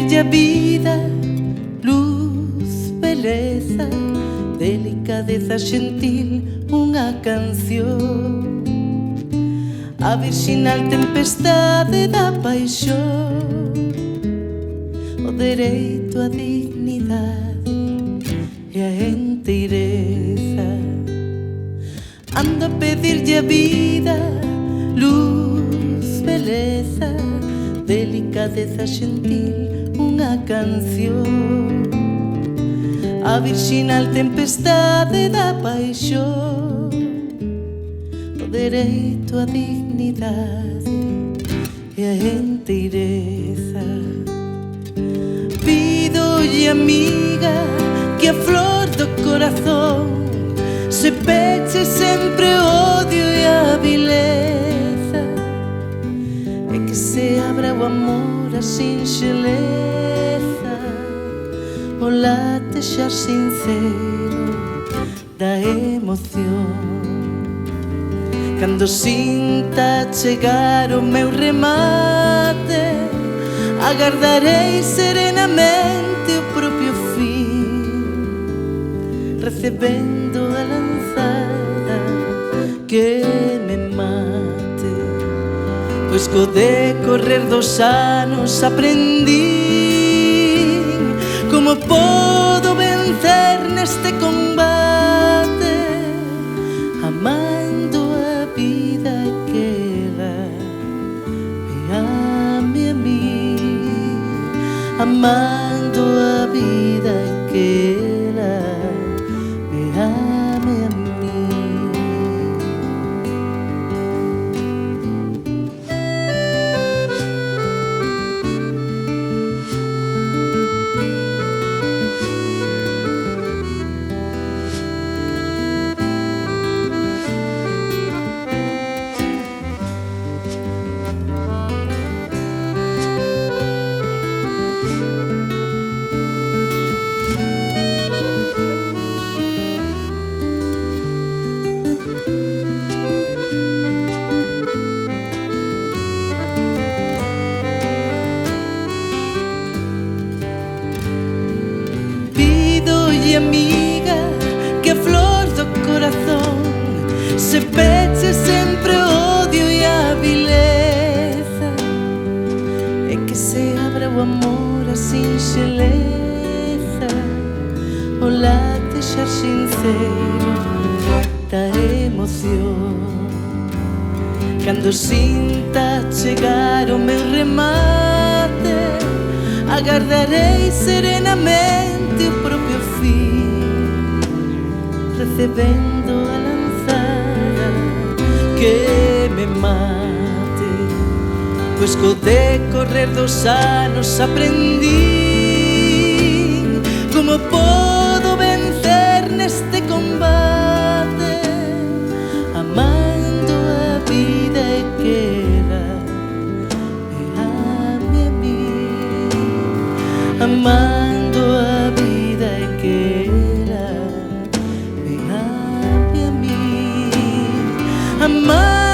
pedirlle a vida luz, beleza, delicadeza xentil, unha canción, a virxinal tempestade da paixón, o dereito á dignidade e a enteireza. Ando a pedirlle a vida luz, beleza, delicadeza xentil, unha canción, a virxinal tempestade da paixón, o dereito á dignidade e a enteireza. Pídolle, amiga, que a flor do corazón se peche sempre o odio e a vileza, e que se abra o amor, a sinxeleza, o latexar sincero da emoción. Cando sinta chegar o meu remate, agardarei serenamente o propio fin, recebendo a lanzada que me mate. Pois co decorrer dos anos aprendí como podo vencer neste combate, amando a vida que ela me ame a mí, amando a vida que ela me ame a mí. Amiga, que a flor do corazón se peche sempre o odio e a vileza, e que se abra o amor, a sinxeleza, o latexar sincero da emoción. Cando sinta chegar o meu remate, agardarei serenamente o propio fin, recebendo a lanzada que me mate. Pois co decorrer dos anos aprendí como podo vencer neste combate, amando a vida e que ela me ame a mí, amando a vida e que ela me ame a mí, amando